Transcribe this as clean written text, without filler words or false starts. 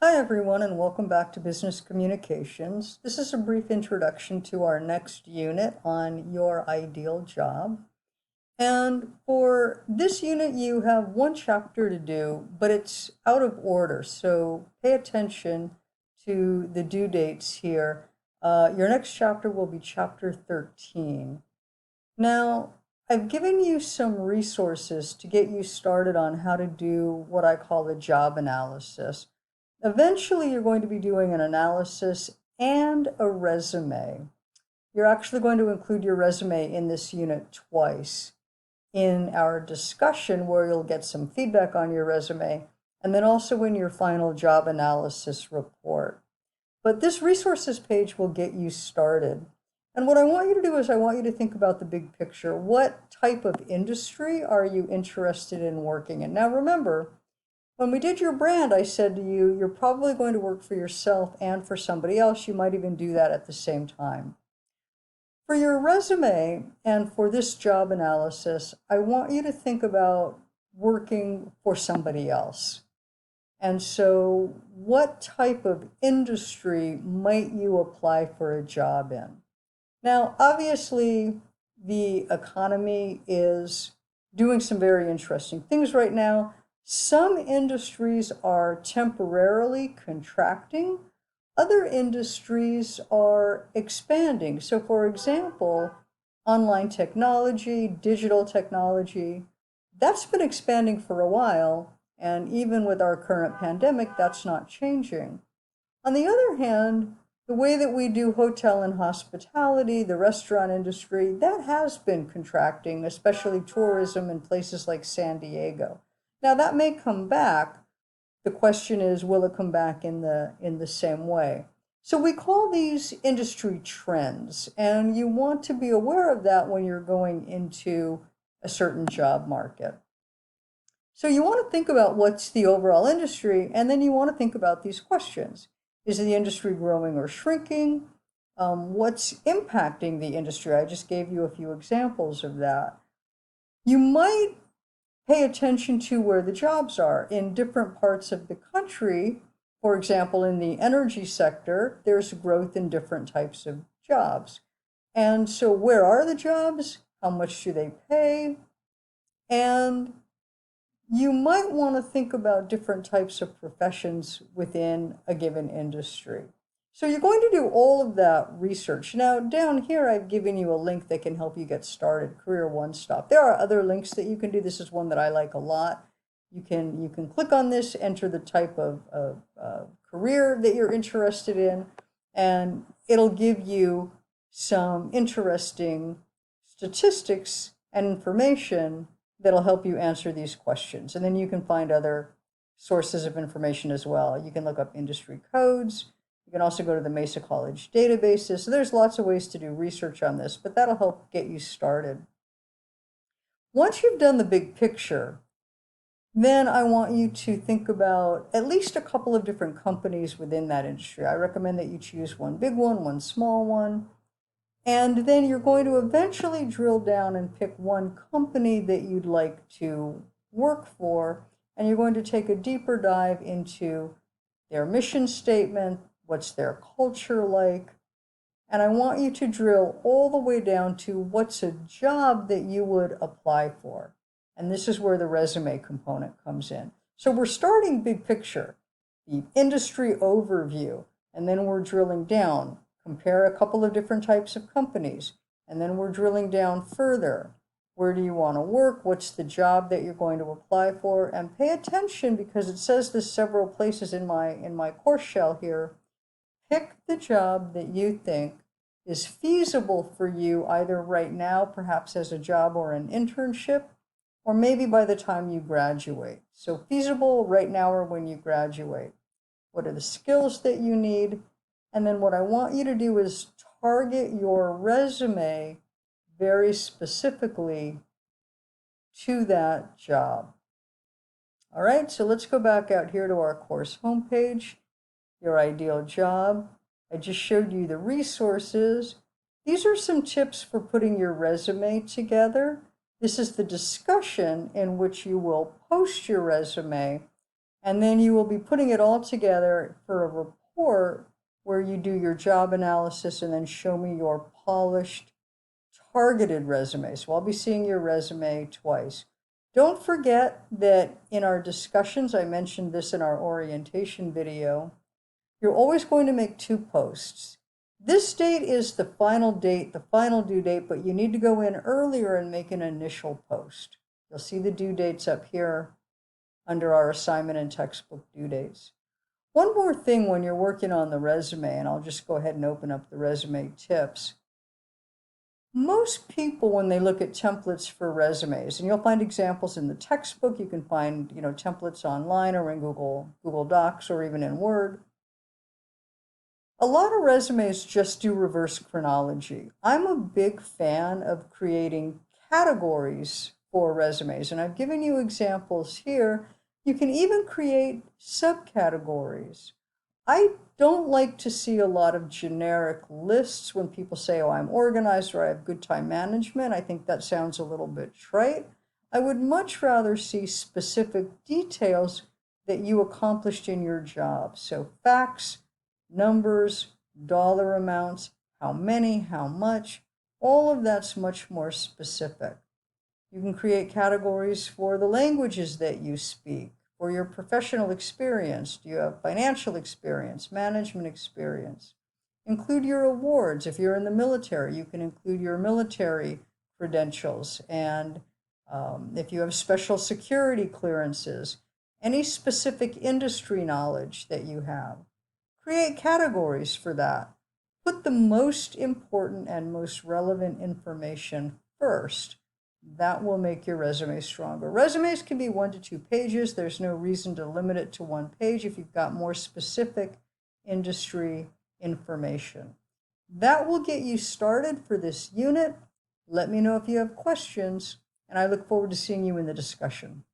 Hi everyone, and welcome back to Business Communications. This is a brief introduction to our next unit on your ideal job. And for this unit, you have one chapter to do, but it's out of order. So pay attention to the due dates here. Your next chapter will be chapter 13. Now, I've given you some resources to get you started on how to do what I call a job analysis. Eventually, you're going to be doing an analysis and a resume. You're actually going to include your resume in this unit twice in our discussion, where you'll get some feedback on your resume, and then also in your final job analysis report. But this resources page will get you started. And what I want you to do is I want you to think about the big picture. What type of industry are you interested in working in? Now remember, when we did your brand, I said to you, you're probably going to work for yourself and for somebody else. You might even do that at the same time. For your resume and for this job analysis, I want you to think about working for somebody else. And so what type of industry might you apply for a job in? Now, obviously, the economy is doing some very interesting things right now. Some industries are temporarily contracting. Other industries are expanding. So for example, online technology, digital technology, that's been expanding for a while. And even with our current pandemic, that's not changing. On the other hand, the way that we do hotel and hospitality, the restaurant industry, that has been contracting, especially tourism in places like San Diego. Now that may come back. The question is, will it come back in the same way? So we call these industry trends, and you want to be aware of that when you're going into a certain job market. So you want to think about what's the overall industry, and then you want to think about these questions. Is the industry growing or shrinking? What's impacting the industry? I just gave you a few examples of that. You might pay attention to where the jobs are in different parts of the country. For example, in the energy sector, there's growth in different types of jobs. And so where are the jobs? How much do they pay? And you might want to think about different types of professions within a given industry. So you're going to do all of that research. Now, down here, I've given you a link that can help you get started, Career One Stop. There are other links that you can do. This is one that I like a lot. You can click on this, enter the type of career that you're interested in, and it'll give you some interesting statistics and information that'll help you answer these questions. And then you can find other sources of information as well. You can look up industry codes. You can also go to the Mesa College databases. So there's lots of ways to do research on this, but that'll help get you started. Once you've done the big picture, then I want you to think about at least a couple of different companies within that industry. I recommend that you choose one big one small one. And then you're going to eventually drill down and pick one company that you'd like to work for. And you're going to take a deeper dive into their mission statement, what's their culture like. And I want you to drill all the way down to what's a job that you would apply for. And this is where the resume component comes in. So we're starting big picture, the industry overview, and then we're drilling down. Compare a couple of different types of companies, and then we're drilling down further. Where do you want to work? What's the job that you're going to apply for? And pay attention, because it says this several places in my course shell here. Pick the job that you think is feasible for you, either right now, perhaps as a job or an internship, or maybe by the time you graduate. So feasible right now or when you graduate. What are the skills that you need? And then what I want you to do is target your resume very specifically to that job. All right, so let's go back out here to our course homepage, your ideal job. I just showed you the resources. These are some tips for putting your resume together. This is the discussion in which you will post your resume. And then you will be putting it all together for a report where you do your job analysis and then show me your polished, targeted resume. So I'll be seeing your resume twice. Don't forget that in our discussions, I mentioned this in our orientation video, you're always going to make 2 posts. This date is the final date, the final due date, but you need to go in earlier and make an initial post. You'll see the due dates up here under our assignment and textbook due dates. One more thing when you're working on the resume, and I'll just go ahead and open up the resume tips. Most people, when they look at templates for resumes, and you'll find examples in the textbook, you can find, templates online or in Google Docs or even in Word. A lot of resumes just do reverse chronology. I'm a big fan of creating categories for resumes, and I've given you examples here. You can even create subcategories. I don't like to see a lot of generic lists when people say, oh, I'm organized or I have good time management. I think that sounds a little bit trite. I would much rather see specific details that you accomplished in your job. So facts, numbers, dollar amounts, how many, how much, all of that's much more specific. You can create categories for the languages that you speak, for your professional experience. Do you have financial experience, management experience? Include your awards. If you're in the military, you can include your military credentials. And if you have special security clearances, any specific industry knowledge that you have. Create categories for that. Put the most important and most relevant information first. That will make your resume stronger. Resumes can be 1 to 2 pages. There's no reason to limit it to 1 page if you've got more specific industry information. That will get you started for this unit. Let me know if you have questions, and I look forward to seeing you in the discussion.